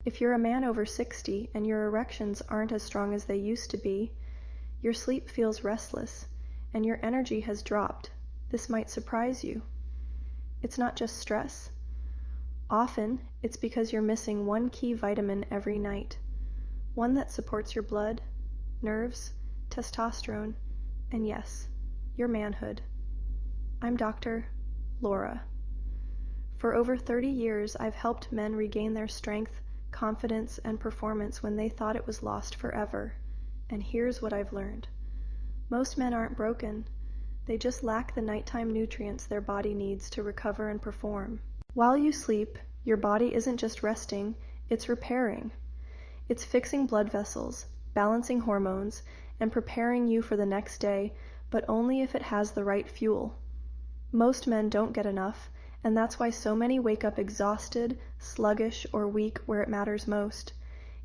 If you're a man over 60 and your erections aren't as strong as they used to be, your sleep feels restless, and your energy has dropped, this might surprise you. It's not just stress. Often, it's because you're missing one key vitamin every night, one that supports your blood, nerves, testosterone, and yes, your manhood. I'm Dr. Laura. For over 30 years, I've helped men regain their strength, confidence, and performance when they thought it was lost forever. And here's what I've learned. Most men aren't broken. They just lack the nighttime nutrients their body needs to recover and perform. While you sleep, your body isn't just resting, it's repairing. It's fixing blood vessels, balancing hormones, and preparing you for the next day, but only if it has the right fuel. Most men don't get enough, and that's why so many wake up exhausted, sluggish, or weak where it matters most.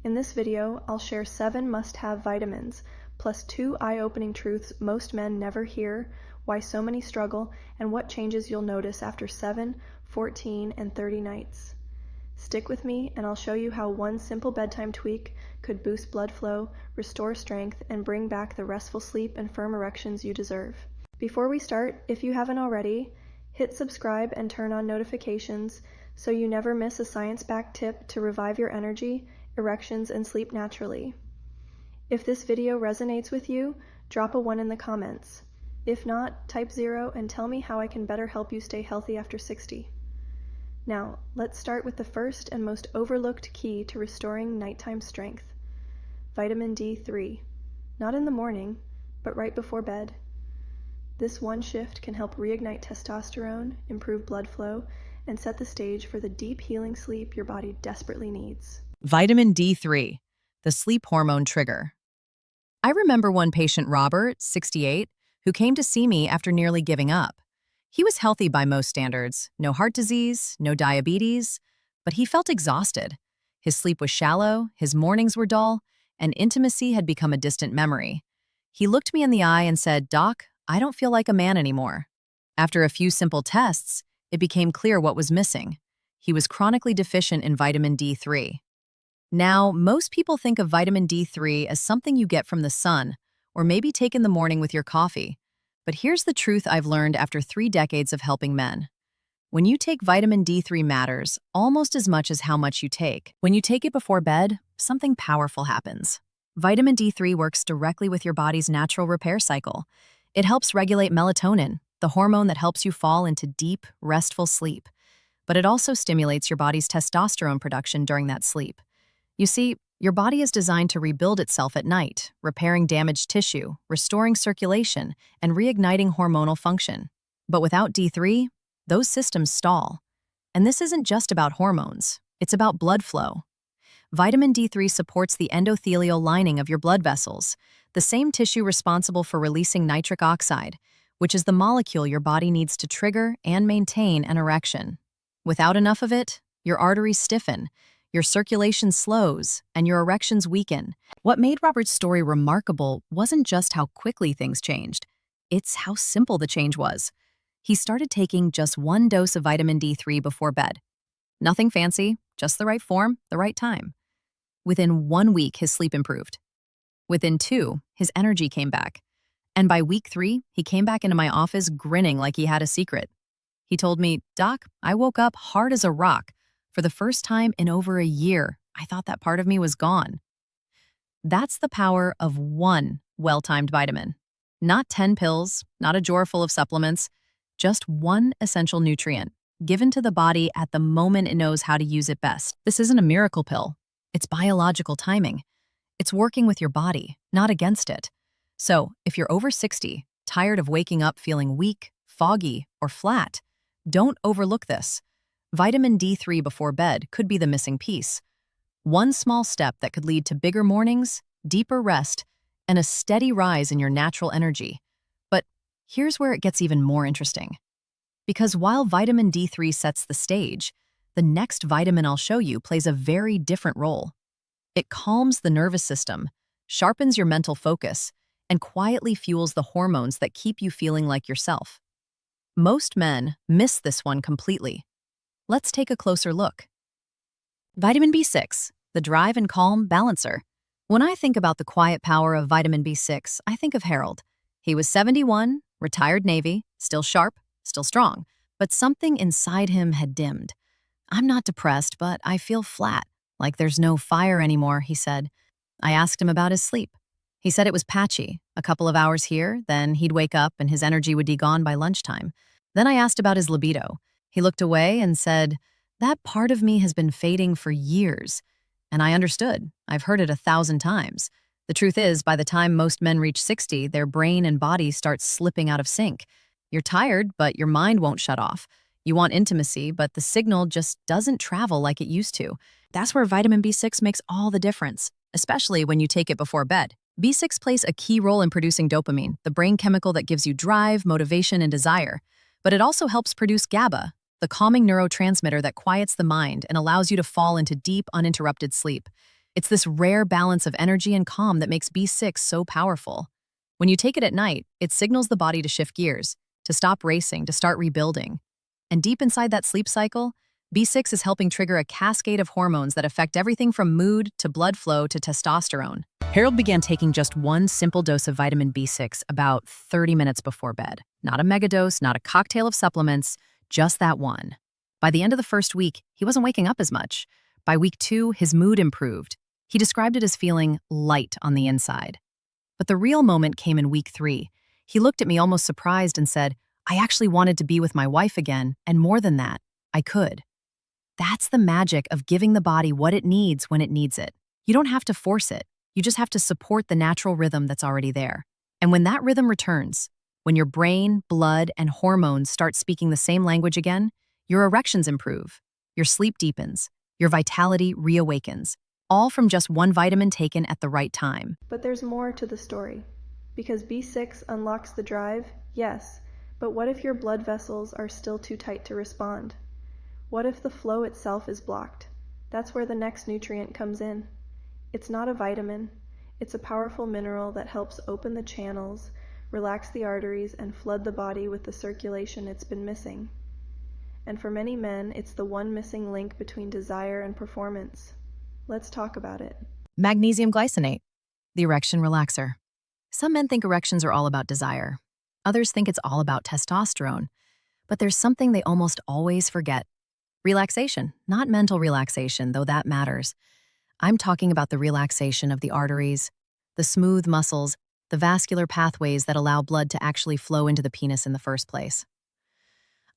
In this video, I'll share 7 must-have vitamins, plus 2 eye-opening truths most men never hear, why so many struggle, and what changes you'll notice after 7, 14, and 30 nights. Stick with me, and I'll show you how one simple bedtime tweak could boost blood flow, restore strength, and bring back the restful sleep and firm erections you deserve. Before we start, if you haven't already, hit subscribe and turn on notifications so you never miss a science-backed tip to revive your energy, erections, and sleep naturally. If this video resonates with you, drop a 1 in the comments. If not, type 0 and tell me how I can better help you stay healthy after 60. Now, let's start with the first and most overlooked key to restoring nighttime strength: vitamin D3. Not in the morning, but right before bed. This one shift can help reignite testosterone, improve blood flow, and set the stage for the deep healing sleep your body desperately needs. Vitamin D3, the sleep hormone trigger. I remember one patient, Robert, 68, who came to see me after nearly giving up. He was healthy by most standards, no heart disease, no diabetes, but he felt exhausted. His sleep was shallow, his mornings were dull, and intimacy had become a distant memory. He looked me in the eye and said, "Doc, I don't feel like a man anymore." After a few simple tests, it became clear what was missing. He was chronically deficient in vitamin D3. Now, most people think of vitamin D3 as something you get from the sun, or maybe take in the morning with your coffee. But here's the truth I've learned after 3 decades of helping men. When you take vitamin D3 matters almost as much as how much you take. When you take it before bed, something powerful happens. Vitamin D3 works directly with your body's natural repair cycle. It helps regulate melatonin, the hormone that helps you fall into deep, restful sleep. But it also stimulates your body's testosterone production during that sleep. You see, your body is designed to rebuild itself at night, repairing damaged tissue, restoring circulation, and reigniting hormonal function. But without D3, those systems stall. And this isn't just about hormones, it's about blood flow. Vitamin D3 supports the endothelial lining of your blood vessels, the same tissue responsible for releasing nitric oxide, which is the molecule your body needs to trigger and maintain an erection. Without enough of it, your arteries stiffen, your circulation slows, and your erections weaken. What made Robert's story remarkable wasn't just how quickly things changed, it's how simple the change was. He started taking just 1 dose of vitamin D3 before bed. Nothing fancy, just the right form, the right time. Within 1 week, his sleep improved. Within 2, his energy came back. And by week 3, he came back into my office grinning like he had a secret. He told me, "Doc, I woke up hard as a rock. For the first time in over a year, I thought that part of me was gone." That's the power of 1 well-timed vitamin. Not 10 pills, not a drawer full of supplements, just 1 essential nutrient, given to the body at the moment it knows how to use it best. This isn't a miracle pill. It's biological timing. It's working with your body, not against it. So, if you're over 60, tired of waking up feeling weak, foggy, or flat, don't overlook this. Vitamin D3 before bed could be the missing piece. 1 small step that could lead to bigger mornings, deeper rest, and a steady rise in your natural energy. But here's where it gets even more interesting. Because while vitamin D3 sets the stage, the next vitamin I'll show you plays a very different role. It calms the nervous system, sharpens your mental focus, and quietly fuels the hormones that keep you feeling like yourself. Most men miss this one completely. Let's take a closer look. Vitamin B6, the drive and calm balancer. When I think about the quiet power of vitamin B6, I think of Harold. He was 71, retired Navy, still sharp, still strong, but something inside him had dimmed. I'm not depressed, but I feel flat, like there's no fire anymore, he said. I asked him about his sleep. He said it was patchy, a couple of hours here, then he'd wake up and his energy would be gone by lunchtime. Then I asked about his libido. He looked away and said, "That part of me has been fading for years." And I understood. I've heard it 1,000 times. The truth is, by the time most men reach 60, their brain and body start slipping out of sync. You're tired, but your mind won't shut off. You want intimacy, but the signal just doesn't travel like it used to. That's where vitamin B6 makes all the difference, especially when you take it before bed. B6 plays a key role in producing dopamine, the brain chemical that gives you drive, motivation, and desire. But it also helps produce GABA, the calming neurotransmitter that quiets the mind and allows you to fall into deep, uninterrupted sleep. It's this rare balance of energy and calm that makes B6 so powerful. When you take it at night, it signals the body to shift gears, to stop racing, to start rebuilding. And deep inside that sleep cycle, B6 is helping trigger a cascade of hormones that affect everything from mood to blood flow to testosterone. Harold began taking just one simple dose of vitamin B6 about 30 minutes before bed. Not a megadose, not a cocktail of supplements, just that one. By the end of the first week, he wasn't waking up as much. By week 2, his mood improved. He described it as feeling light on the inside. But the real moment came in week 3. He looked at me almost surprised and said, "I actually wanted to be with my wife again, and more than that, I could." That's the magic of giving the body what it needs when it needs it. You don't have to force it. You just have to support the natural rhythm that's already there. And when that rhythm returns, when your brain, blood, and hormones start speaking the same language again, your erections improve, your sleep deepens, your vitality reawakens, all from just one vitamin taken at the right time. But there's more to the story. Because B6 unlocks the drive, yes, but what if your blood vessels are still too tight to respond? What if the flow itself is blocked? That's where the next nutrient comes in. It's not a vitamin. It's a powerful mineral that helps open the channels, relax the arteries, and flood the body with the circulation it's been missing. And for many men, it's the one missing link between desire and performance. Let's talk about it. Magnesium glycinate, the erection relaxer. Some men think erections are all about desire. Others think it's all about testosterone. But there's something they almost always forget. Relaxation, not mental relaxation, though that matters. I'm talking about the relaxation of the arteries, the smooth muscles, the vascular pathways that allow blood to actually flow into the penis in the first place.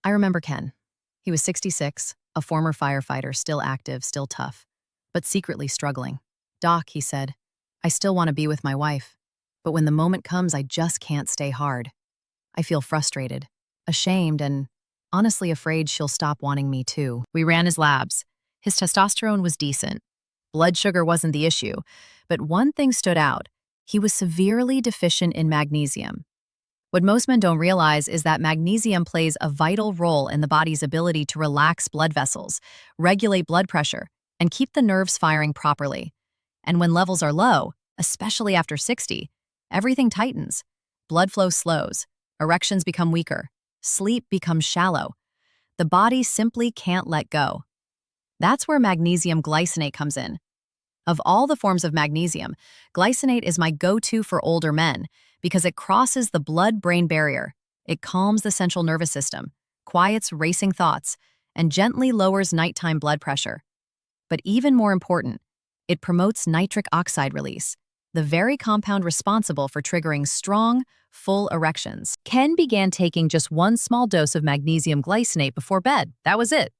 I remember Ken. He was 66, a former firefighter, still active, still tough, but secretly struggling. "Doc," he said, "I still want to be with my wife, but when the moment comes, I just can't stay hard. I feel frustrated, ashamed, and honestly afraid she'll stop wanting me too." We ran his labs. His testosterone was decent. Blood sugar wasn't the issue, but one thing stood out. He was severely deficient in magnesium. What most men don't realize is that magnesium plays a vital role in the body's ability to relax blood vessels, regulate blood pressure, and keep the nerves firing properly. And when levels are low, especially after 60, everything tightens. Blood flow slows, erections become weaker, sleep becomes shallow. The body simply can't let go. That's where magnesium glycinate comes in. Of all the forms of magnesium, glycinate is my go-to for older men because it crosses the blood-brain barrier. It calms the central nervous system, quiets racing thoughts, and gently lowers nighttime blood pressure. But even more important, it promotes nitric oxide release, the very compound responsible for triggering strong, full erections. Ken began taking just one small dose of magnesium glycinate before bed. That was it.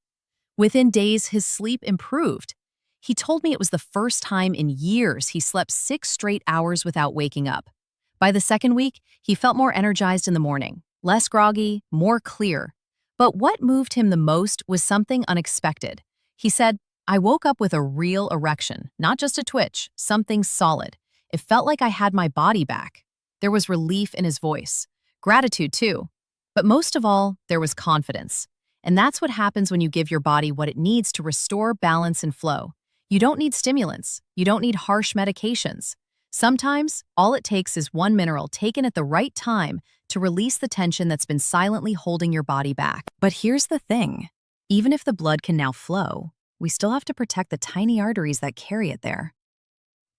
Within days, his sleep improved. He told me it was the first time in years he slept 6 straight hours without waking up. By the second week, he felt more energized in the morning, less groggy, more clear. But what moved him the most was something unexpected. He said, "I woke up with a real erection, not just a twitch, something solid. It felt like I had my body back." There was relief in his voice, gratitude too. But most of all, there was confidence. And that's what happens when you give your body what it needs to restore balance and flow. You don't need stimulants. You don't need harsh medications. Sometimes, all it takes is one mineral taken at the right time to release the tension that's been silently holding your body back. But here's the thing. Even if the blood can now flow, we still have to protect the tiny arteries that carry it there.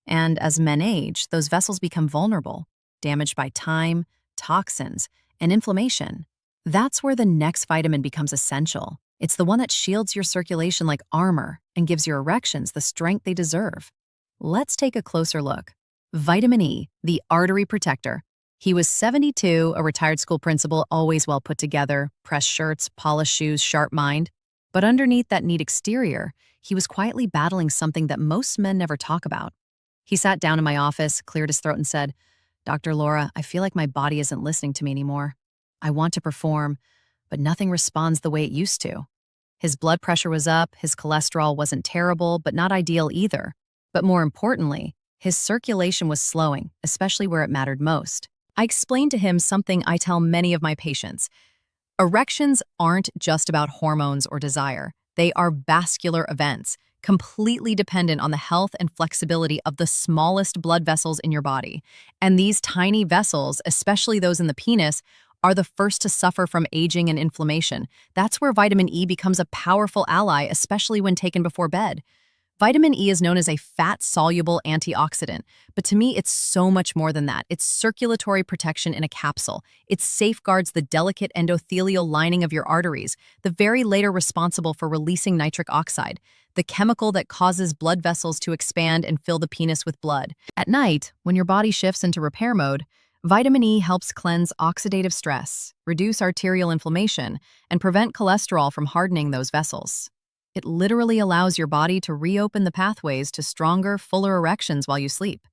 And as men age, those vessels become vulnerable, damaged by time, toxins, and inflammation. That's where the next vitamin becomes essential. It's the one that shields your circulation like armor and gives your erections the strength they deserve. Let's take a closer look. Vitamin E, the artery protector. He was 72, a retired school principal, always well put together, pressed shirts, polished shoes, sharp mind. But underneath that neat exterior, he was quietly battling something that most men never talk about. He sat down in my office, cleared his throat, and said, "Dr. Laura, I feel like my body isn't listening to me anymore. I want to perform, but nothing responds the way it used to." His blood pressure was up, his cholesterol wasn't terrible, but not ideal either. But more importantly, his circulation was slowing, especially where it mattered most. I explained to him something I tell many of my patients. Erections aren't just about hormones or desire. They are vascular events, completely dependent on the health and flexibility of the smallest blood vessels in your body. And these tiny vessels, especially those in the penis, are the first to suffer from aging and inflammation. That's where vitamin E becomes a powerful ally, especially when taken before bed. Vitamin E is known as a fat-soluble antioxidant, but to me, it's so much more than that. It's circulatory protection in a capsule. It safeguards the delicate endothelial lining of your arteries, the very layer responsible for releasing nitric oxide, the chemical that causes blood vessels to expand and fill the penis with blood. At night, when your body shifts into repair mode, vitamin E helps cleanse oxidative stress, reduce arterial inflammation, and prevent cholesterol from hardening those vessels. It literally allows your body to reopen the pathways to stronger, fuller erections while you sleep.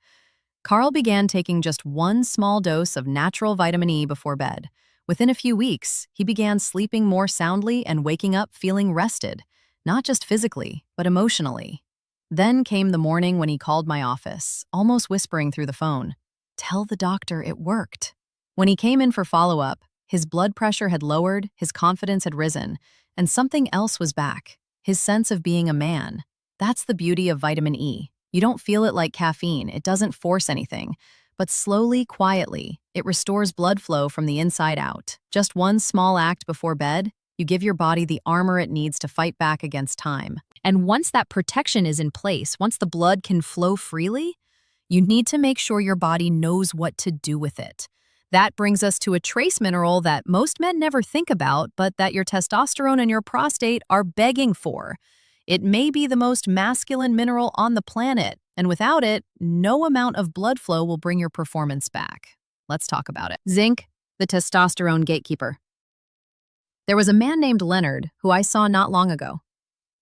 Carl began taking just one small dose of natural vitamin E before bed. Within a few weeks, he began sleeping more soundly and waking up feeling rested, not just physically, but emotionally. Then came the morning when he called my office, almost whispering through the phone, "Tell the doctor it worked." When he came in for follow-up, his blood pressure had lowered, his confidence had risen, and something else was back. His sense of being a man. That's the beauty of vitamin E. You don't feel it like caffeine, it doesn't force anything. But slowly, quietly, it restores blood flow from the inside out. Just one small act before bed, you give your body the armor it needs to fight back against time. And once that protection is in place, once the blood can flow freely, you need to make sure your body knows what to do with it. That brings us to a trace mineral that most men never think about, but that your testosterone and your prostate are begging for. It may be the most masculine mineral on the planet, and without it, no amount of blood flow will bring your performance back. Let's talk about it. Zinc, the testosterone gatekeeper. There was a man named Leonard who I saw not long ago.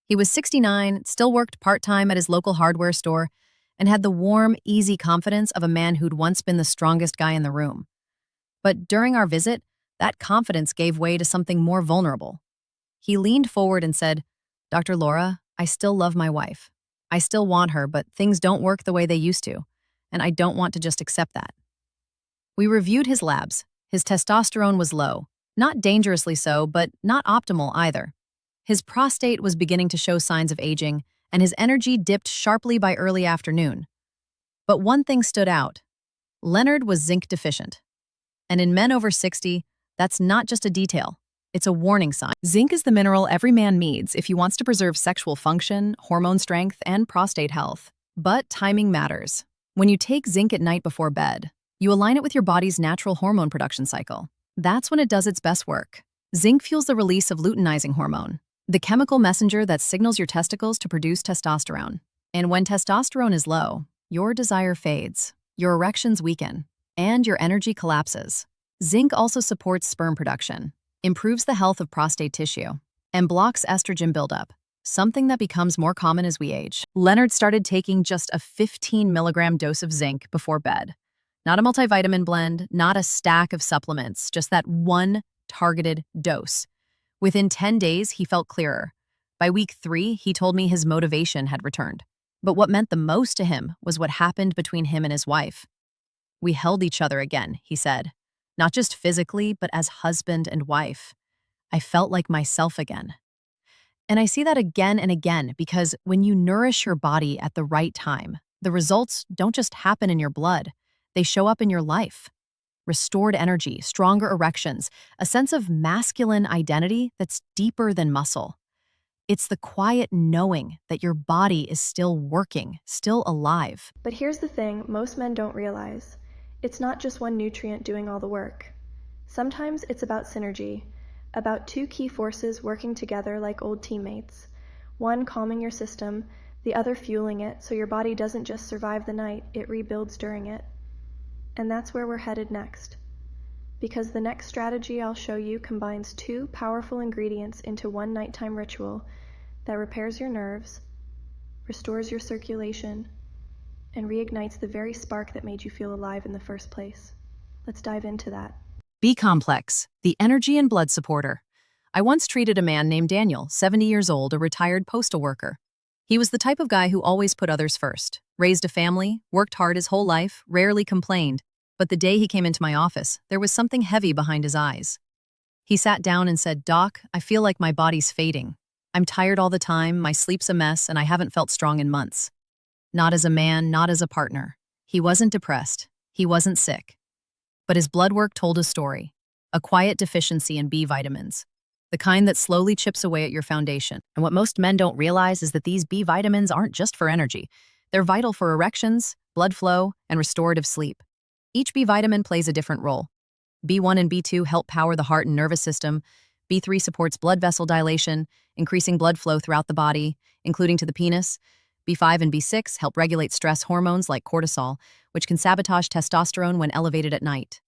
He was 69, still worked part-time at his local hardware store, and had the warm, easy confidence of a man who'd once been the strongest guy in the room. But during our visit, that confidence gave way to something more vulnerable. He leaned forward and said, "Dr. Laura, I still love my wife. I still want her, but things don't work the way they used to, and I don't want to just accept that." We reviewed his labs. His testosterone was low, not dangerously so, but not optimal either. His prostate was beginning to show signs of aging, and his energy dipped sharply by early afternoon. But one thing stood out. Leonard was zinc deficient. And in men over 60, that's not just a detail, it's a warning sign. Zinc is the mineral every man needs if he wants to preserve sexual function, hormone strength, and prostate health. But timing matters. When you take zinc at night before bed, you align it with your body's natural hormone production cycle. That's when it does its best work. Zinc fuels the release of luteinizing hormone, the chemical messenger that signals your testicles to produce testosterone. And when testosterone is low, your desire fades, your erections weaken, and your energy collapses. Zinc also supports sperm production, improves the health of prostate tissue, and blocks estrogen buildup, something that becomes more common as we age. Leonard started taking just a 15 milligram dose of zinc before bed. Not a multivitamin blend, not a stack of supplements, just that one targeted dose. Within 10 days, he felt clearer. By week 3, he told me his motivation had returned. But what meant the most to him was what happened between him and his wife. "We held each other again," he said. "Not just physically, but as husband and wife. I felt like myself again." And I see that again and again because when you nourish your body at the right time, the results don't just happen in your blood, they show up in your life. Restored energy, stronger erections, a sense of masculine identity that's deeper than muscle. It's the quiet knowing that your body is still working, still alive. But here's the thing most men don't realize. It's not just one nutrient doing all the work. Sometimes it's about synergy, about two key forces working together like old teammates. One calming your system, the other fueling it so your body doesn't just survive the night, it rebuilds during it. And that's where we're headed next. Because the next strategy I'll show you combines two powerful ingredients into one nighttime ritual that repairs your nerves, restores your circulation, and reignites the very spark that made you feel alive in the first place. Let's dive into that. B-complex, the energy and blood supporter. I once treated a man named Daniel, 70 years old, a retired postal worker. He was the type of guy who always put others first, raised a family, worked hard his whole life, rarely complained. But the day he came into my office, there was something heavy behind his eyes. He sat down and said, "Doc, I feel like my body's fading. I'm tired all the time, my sleep's a mess, and I haven't felt strong in months." Not as a man, not as a partner. He wasn't depressed. He wasn't sick. But his blood work told a story, a quiet deficiency in B vitamins, the kind that slowly chips away at your foundation. And what most men don't realize is that these B vitamins aren't just for energy. They're vital for erections, blood flow, and restorative sleep. Each B vitamin plays a different role. B1 and B2 help power the heart and nervous system. B3 supports blood vessel dilation, increasing blood flow throughout the body, including to the penis. B5 and B6 help regulate stress hormones like cortisol, which can sabotage testosterone when elevated at night.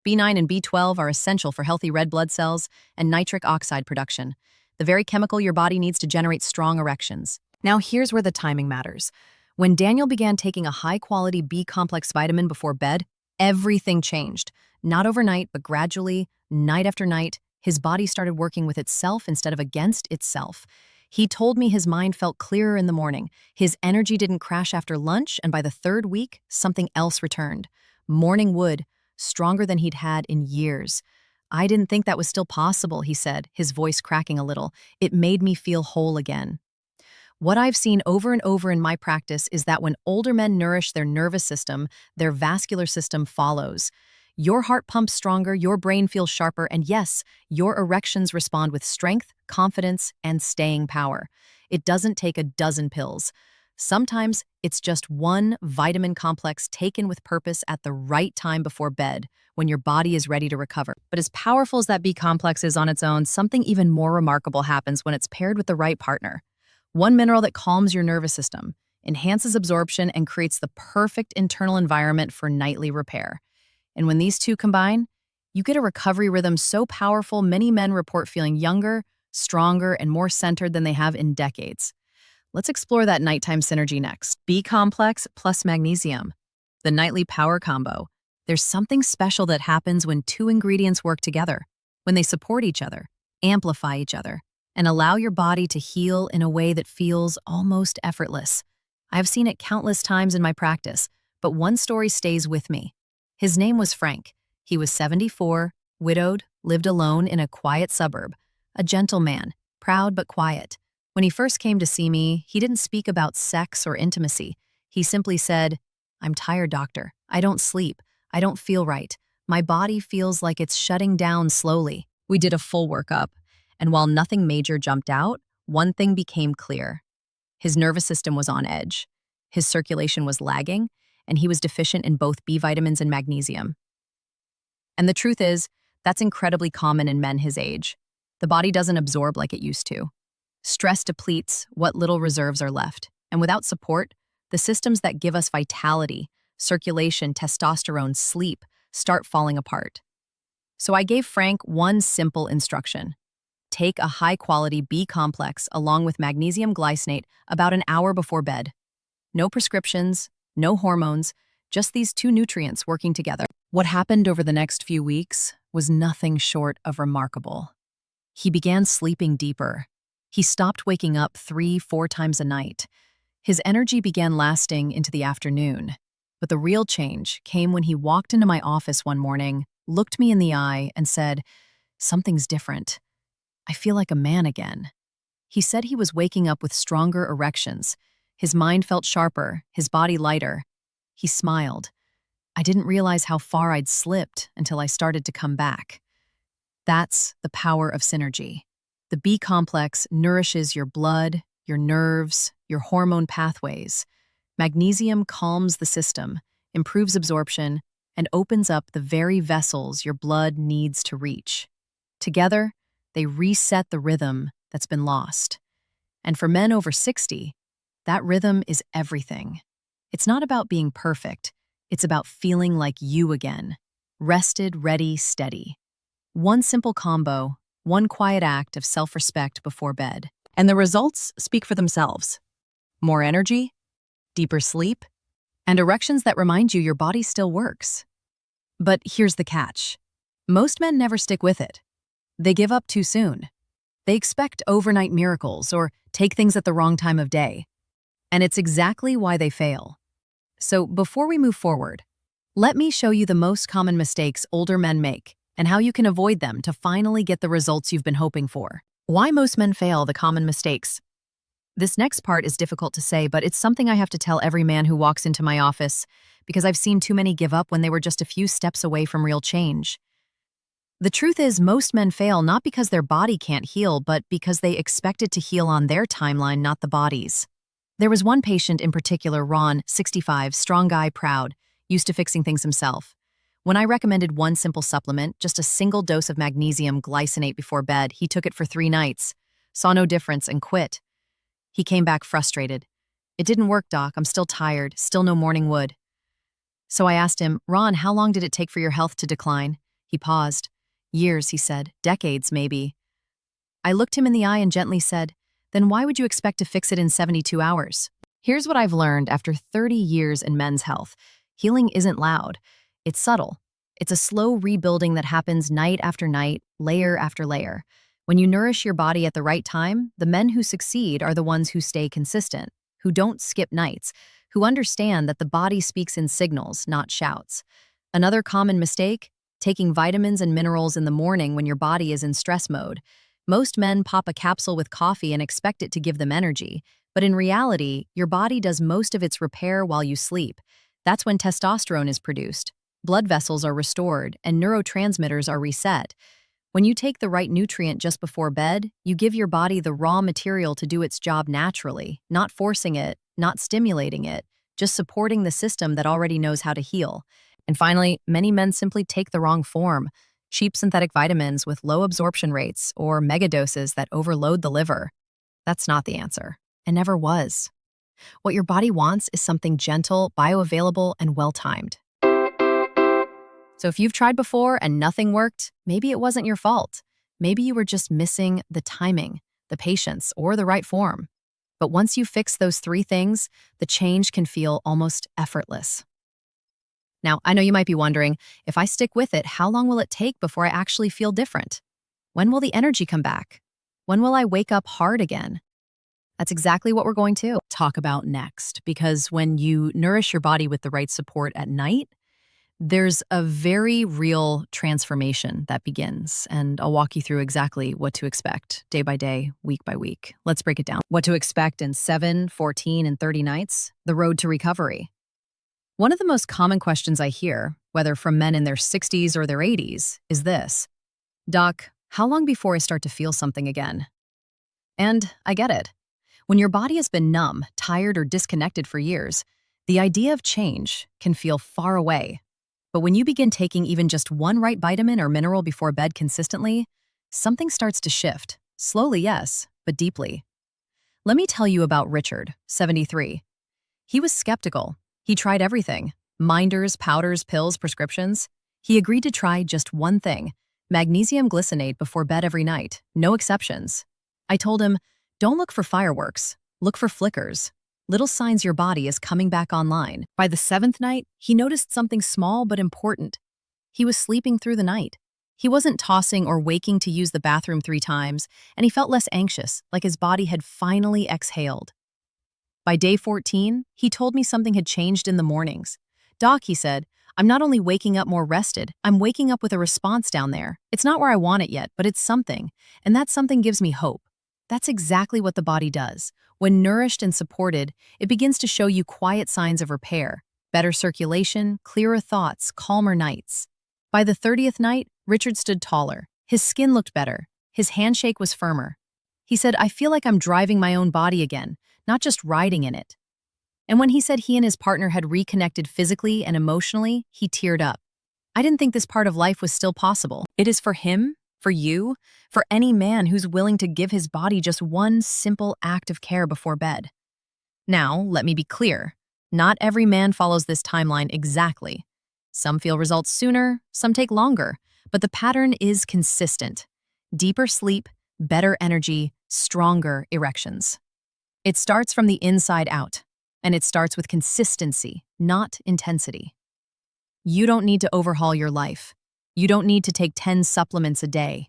B9 and B12 are essential for healthy red blood cells and nitric oxide production, the very chemical your body needs to generate strong erections. Now here's where the timing matters. When Daniel began taking a high-quality B-complex vitamin before bed, everything changed. Not overnight, but gradually, night after night, his body started working with itself instead of against itself. He told me his mind felt clearer in the morning, his energy didn't crash after lunch, and by the third week, something else returned. Morning wood, stronger than he'd had in years. "I didn't think that was still possible," he said, his voice cracking a little. "It made me feel whole again." What I've seen over and over in my practice is that when older men nourish their nervous system, their vascular system follows. Your heart pumps stronger, your brain feels sharper, and yes, your erections respond with strength, confidence, and staying power. It doesn't take a dozen pills. Sometimes it's just one vitamin complex taken with purpose at the right time before bed, when your body is ready to recover. But as powerful as that B complex is on its own, something even more remarkable happens when it's paired with the right partner. One mineral that calms your nervous system, enhances absorption, and creates the perfect internal environment for nightly repair. And when these two combine, you get a recovery rhythm so powerful many men report feeling younger, stronger, and more centered than they have in decades. Let's explore that nighttime synergy next. B-complex plus magnesium, the nightly power combo. There's something special that happens when two ingredients work together, when they support each other, amplify each other, and allow your body to heal in a way that feels almost effortless. I've seen it countless times in my practice, but one story stays with me. His name was Frank. He was 74, widowed, lived alone in a quiet suburb. A gentle man, proud but quiet. When he first came to see me, he didn't speak about sex or intimacy. He simply said, "I'm tired, doctor. I don't sleep. I don't feel right. My body feels like it's shutting down slowly." We did a full workup, and while nothing major jumped out, one thing became clear. His nervous system was on edge. His circulation was lagging, and he was deficient in both B vitamins and magnesium. And the truth is, that's incredibly common in men his age. The body doesn't absorb like it used to. Stress depletes what little reserves are left, and without support, the systems that give us vitality, circulation, testosterone, sleep, start falling apart. So I gave Frank one simple instruction. Take a high-quality B complex along with magnesium glycinate about an hour before bed. No prescriptions, no hormones, just these two nutrients working together. What happened over the next few weeks was nothing short of remarkable. He began sleeping deeper. He stopped waking up 3-4 times a night. His energy began lasting into the afternoon. But the real change came when he walked into my office one morning, looked me in the eye, and said, "Something's different. I feel like a man again." He said he was waking up with stronger erections. His mind felt sharper, his body lighter. He smiled. I didn't realize how far I'd slipped until I started to come back. That's the power of synergy. The B complex nourishes your blood, your nerves, your hormone pathways. Magnesium calms the system, improves absorption, and opens up the very vessels your blood needs to reach. Together, they reset the rhythm that's been lost. And for men over 60, that rhythm is everything. It's not about being perfect, it's about feeling like you again. Rested, ready, steady. One simple combo, one quiet act of self-respect before bed. And the results speak for themselves. More energy, deeper sleep, and erections that remind you your body still works. But here's the catch. Most men never stick with it. They give up too soon. They expect overnight miracles or take things at the wrong time of day. And it's exactly why they fail. So before we move forward, let me show you the most common mistakes older men make and how you can avoid them to finally get the results you've been hoping for. Why most men fail, the common mistakes. This next part is difficult to say, but it's something I have to tell every man who walks into my office because I've seen too many give up when they were just a few steps away from real change. The truth is, most men fail not because their body can't heal, but because they expect it to heal on their timeline, not the body's. There was one patient in particular, Ron, 65, strong guy, proud, used to fixing things himself. When I recommended one simple supplement, just a single dose of magnesium glycinate before bed, he took it for 3 nights, saw no difference, and quit. He came back frustrated. "It didn't work, doc. I'm still tired, still no morning wood." So I asked him, "Ron, how long did it take for your health to decline?" He paused. "Years," he said. "Decades, maybe." I looked him in the eye and gently said, "Then why would you expect to fix it in 72 hours? Here's what I've learned after 30 years in men's health. Healing isn't loud. It's subtle. It's a slow rebuilding that happens night after night, layer after layer. When you nourish your body at the right time, the men who succeed are the ones who stay consistent, who don't skip nights, who understand that the body speaks in signals, not shouts. Another common mistake? Taking vitamins and minerals in the morning when your body is in stress mode. Most men pop a capsule with coffee and expect it to give them energy, but in reality, your body does most of its repair while you sleep. That's when testosterone is produced, blood vessels are restored, and neurotransmitters are reset. When you take the right nutrient just before bed, you give your body the raw material to do its job naturally, not forcing it, not stimulating it, just supporting the system that already knows how to heal. And finally, many men simply take the wrong form. Cheap synthetic vitamins with low absorption rates or megadoses that overload the liver. That's not the answer. It never was. What your body wants is something gentle, bioavailable, and well-timed. So if you've tried before and nothing worked, maybe it wasn't your fault. Maybe you were just missing the timing, the patience, or the right form. But once you fix those 3 things, the change can feel almost effortless. Now, I know you might be wondering, if I stick with it, how long will it take before I actually feel different? When will the energy come back? When will I wake up hard again? That's exactly what we're going to talk about next, because when you nourish your body with the right support at night, there's a very real transformation that begins, and I'll walk you through exactly what to expect day by day, week by week. Let's break it down. What to expect in 7, 14, and 30 nights, the road to recovery. One of the most common questions I hear, whether from men in their 60s or their 80s, is this: "Doc, how long before I start to feel something again?" And I get it. When your body has been numb, tired, or disconnected for years, the idea of change can feel far away. But when you begin taking even just one right vitamin or mineral before bed consistently, something starts to shift. Slowly, yes, but deeply. Let me tell you about Richard, 73. He was skeptical. He tried everything: minders, powders, pills, prescriptions. He agreed to try just one thing: magnesium glycinate before bed every night, no exceptions. I told him, "Don't look for fireworks, look for flickers, little signs your body is coming back online." By the 7th night, he noticed something small but important. He was sleeping through the night. He wasn't tossing or waking to use the bathroom 3 times, and he felt less anxious, like his body had finally exhaled. By day 14, he told me something had changed in the mornings. "Doc," he said, "I'm not only waking up more rested, I'm waking up with a response down there. It's not where I want it yet, but it's something, and that something gives me hope." That's exactly what the body does. When nourished and supported, it begins to show you quiet signs of repair: better circulation, clearer thoughts, calmer nights. By the 30th night, Richard stood taller. His skin looked better. His handshake was firmer. He said, "I feel like I'm driving my own body again, not just riding in it." And when he said he and his partner had reconnected physically and emotionally, he teared up. I didn't think this part of life was still possible. It is for him, for you, for any man who's willing to give his body just one simple act of care before bed. Now, let me be clear. Not every man follows this timeline exactly. Some feel results sooner, some take longer, but the pattern is consistent. Deeper sleep, better energy, stronger erections. It starts from the inside out, and it starts with consistency, not intensity. You don't need to overhaul your life. You don't need to take 10 supplements a day.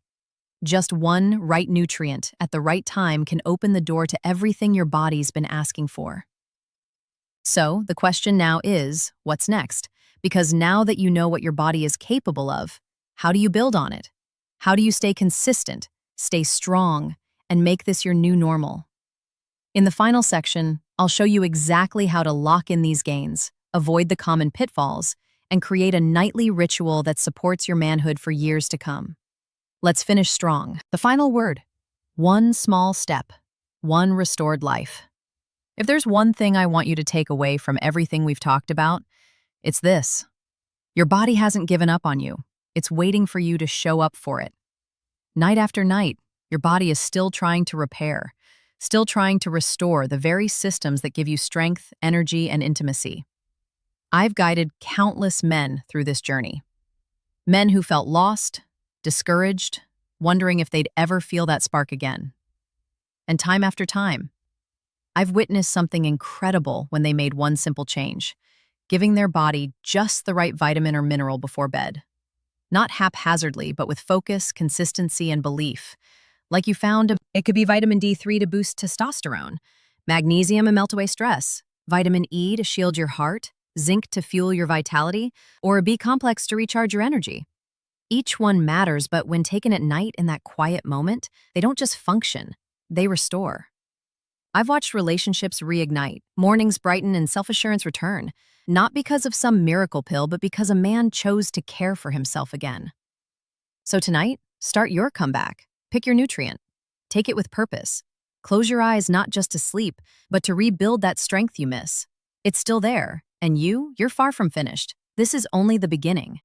Just one right nutrient at the right time can open the door to everything your body's been asking for. So, the question now is, what's next? Because now that you know what your body is capable of, how do you build on it? How do you stay consistent, stay strong, and make this your new normal? In the final section, I'll show you exactly how to lock in these gains, avoid the common pitfalls, and create a nightly ritual that supports your manhood for years to come. Let's finish strong. The final word: one small step, one restored life. If there's one thing I want you to take away from everything we've talked about, it's this. Your body hasn't given up on you. It's waiting for you to show up for it. Night after night, your body is still trying to repair, still trying to restore the very systems that give you strength, energy, and intimacy. I've guided countless men through this journey. Men who felt lost, discouraged, wondering if they'd ever feel that spark again. And time after time, I've witnessed something incredible when they made one simple change, giving their body just the right vitamin or mineral before bed. Not haphazardly, but with focus, consistency, and belief. Like you found, it could be vitamin D3 to boost testosterone, magnesium to melt away stress, vitamin E to shield your heart, zinc to fuel your vitality, or a B complex to recharge your energy. Each one matters, but when taken at night in that quiet moment, they don't just function, they restore. I've watched relationships reignite, mornings brighten, and self-assurance return, not because of some miracle pill, but because a man chose to care for himself again. So tonight, start your comeback. Pick your nutrient. Take it with purpose. Close your eyes not just to sleep, but to rebuild that strength you miss. It's still there, and you're far from finished. This is only the beginning.